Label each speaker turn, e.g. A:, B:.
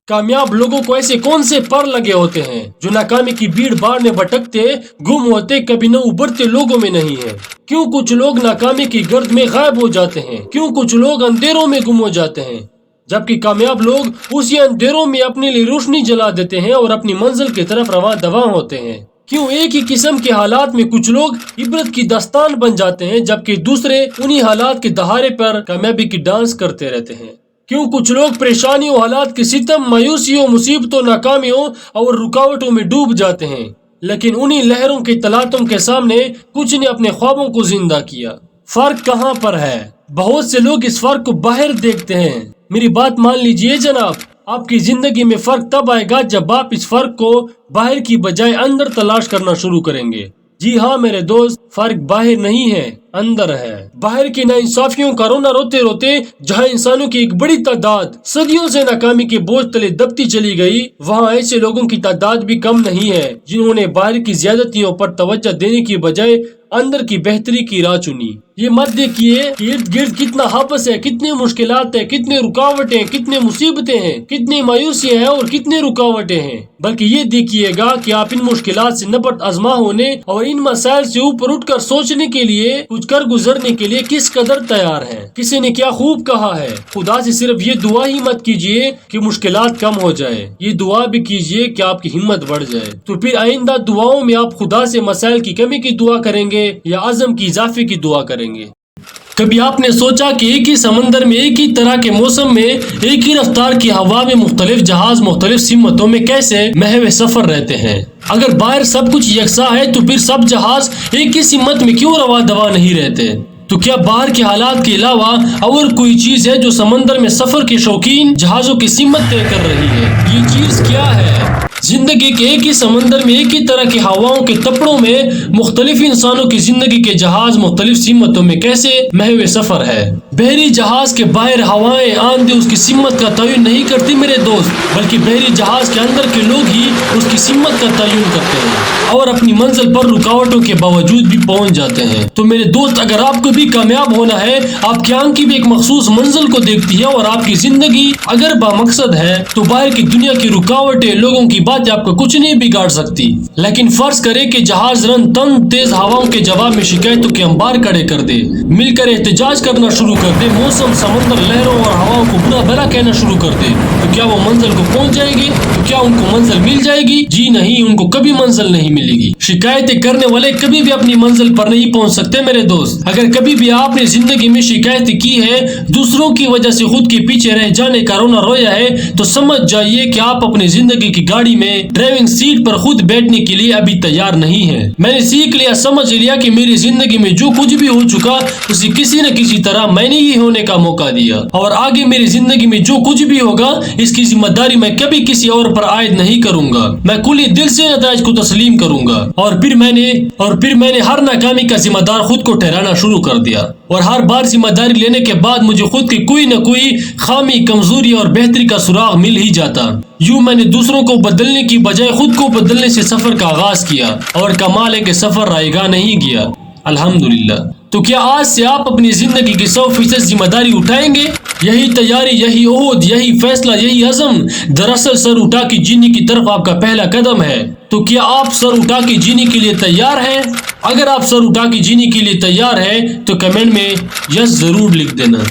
A: कामयाब लोगों को ऐसे कौन से पर लगे होते हैं जो नाकामी की भीड़ भाड़ में भटकते, गुम होते, कभी न उभरते लोगों में नहीं है? क्यों कुछ लोग नाकामी की गर्द में गायब हो जाते हैं? क्यों कुछ लोग अंधेरों में गुम हो जाते हैं, जबकि कामयाब लोग उसी अंधेरों में अपने लिए रोशनी जला देते हैं और अपनी मंजिल की तरफ रवां दवां होते हैं? क्यों एक ही किस्म के हालात में कुछ लोग इबरत की दास्तान बन जाते हैं, जबकि दूसरे उन्हीं हालात के दहारे पर कामयाबी की डांस करते रहते हैं? क्यों कुछ लोग परेशानियों, हालात के सितम, मायूसियों, मुसीबतों, नाकामियों और रुकावटों में डूब जाते हैं, लेकिन उन्हीं लहरों के तलातुम के सामने कुछ ने अपने ख्वाबों को जिंदा किया? फर्क कहाँ पर है? बहुत से लोग इस फर्क को बाहर देखते हैं। मेरी बात मान लीजिए जनाब, आपकी जिंदगी में फर्क तब आएगा जब आप इस फर्क को बाहर की बजाय अंदर तलाश करना शुरू करेंगे। जी हाँ मेरे दोस्त, फर्क बाहर नहीं है, अंदर है। बाहर की नाइंसाफियों का रोना रोते रोते जहाँ इंसानों की एक बड़ी तादाद सदियों से नाकामी के बोझ तले दबती चली गई, वहाँ ऐसे लोगों की तादाद भी कम नहीं है जिन्होंने बाहर की ज्यादतियों पर तवज्जो देने की बजाय अंदर की बेहतरी की राह चुनी। ये मत देखिए कि इर्द गिर्द कितना हबस है, कितनी मुश्किलात है, कितने रुकावटें, कितने मुसीबतें हैं, कितनी मायूसियां हैं और कितने रुकावटें हैं, बल्कि ये देखिएगा कि आप इन मुश्किलात से नबर्द आजमा होने और इन मसाइल से ऊपर उठकर सोचने के लिए, कुछ कर गुजरने के लिए किस कदर तैयार हैं। किसी ने क्या खूब कहा है, खुदा से सिर्फ ये दुआ ही मत कीजिए कि मुश्किलात कम हो जाए, ये दुआ भी कीजिए कि आपकी हिम्मत बढ़ जाए। तो फिर आइंदा दुआओं में आप खुदा से मसाइल की कमी की दुआ करेंगे या आज़म की इजाफे की दुआ करेंगे? कभी आपने सोचा कि एक ही समंदर में, एक ही तरह के मौसम में, एक ही रफ्तार की हवा में मुख्तलिफ जहाज मुख्तलिफ सिमतों में कैसे महवे सफर रहते हैं? अगर बाहर सब कुछ यकसा है तो फिर सब जहाज एक ही सिमत में क्यों रवा दवा नहीं रहते? तो क्या बाहर के हालात के अलावा और कोई चीज है जो समंदर में सफर के शौकीन जहाजों की सिमत तय कर रही है? ये चीज क्या है? जिंदगी के एक ही समंदर में, एक ही तरह की हवाओं के तपड़ों में मुख्तलिफ इंसानों की जिंदगी के जहाज मुख्तलिफ सिमतों में कैसे महवे सफर है? बहरी जहाज के बाहर हवाएं, आंधी उसकी सिमत का तयन नहीं करती मेरे दोस्त, बल्कि बहरी जहाज के अंदर के लोग ही उसकी सिमत का तयन करते हैं और अपनी मंजिल पर रुकावटों के बावजूद भी पहुंच जाते हैं। तो मेरे दोस्त, अगर आपको भी कामयाब होना है, आपकी आंखें भी एक मखसूस मंजिल को देखती है और आपकी जिंदगी अगर बामकसद है, तो बाहर की दुनिया की रुकावटें, लोगों की बातें आपको कुछ नहीं बिगाड़ सकती। लेकिन फर्ज करे कि जहाज रन तन तेज हवाओं के जवाब में शिकायतों के अंबार खड़े कर दे, मिलकर एहतजाज करना शुरू कर दे, मौसम, समंदर, लहरों और हवाओं को बुरा भला कहना शुरू कर दे, तो क्या वो मंजिल को पहुंच जाएगी? तो क्या उनको मंजिल मिल जाएगी? जी नहीं, उनको कभी मंजिल नहीं मिलेगी। शिकायतें करने वाले कभी भी अपनी मंजिल पर नहीं पहुंच सकते मेरे दोस्त। अगर कभी भी आपने जिंदगी में शिकायत की है, दूसरों की वजह से खुद के पीछे रह जाने का रोना रोया है, तो समझ जाइए कि आप अपनी जिंदगी की गाड़ी में ड्राइविंग सीट पर खुद बैठने के लिए अभी तैयार नहीं है। मैंने सीख लिया, समझ लिया कि मेरी जिंदगी में जो कुछ भी हो चुका उसे किसी न किसी तरह मैंने ही होने का मौका दिया, और आगे मेरी जिंदगी में जो कुछ भी होगा इसकी जिम्मेदारी मैं कभी किसी और पर आयद नहीं करूंगा। मैं खुले दिल से नताइज को तस्लीम करूंगा। और फिर मैंने हर नाकामी का जिम्मेदार खुद को ठहराना शुरू कर दिया, और हर बार जिम्मेदारी लेने के बाद मुझे खुद की कोई न कोई खामी, कमजोरी और बेहतरी का सुराग मिल ही जाता। यूं मैंने दूसरों को बदलने की बजाय खुद को बदलने से सफर का आगाज किया, और कमाल है कि सफर रायगा नहीं गया, अल्हम्दुलिल्लाह। तो क्या आज से आप अपनी जिंदगी की 100% जिम्मेदारी उठाएंगे? यही तैयारी, यही ओहद, यही फैसला, यही अज़म दरअसल सर उठा के जीने की तरफ आपका पहला कदम है। तो क्या आप सर उठा के जीने के लिए तैयार हैं? अगर आप सर उठा के जीने के लिए तैयार हैं तो कमेंट में यस जरूर लिख देना।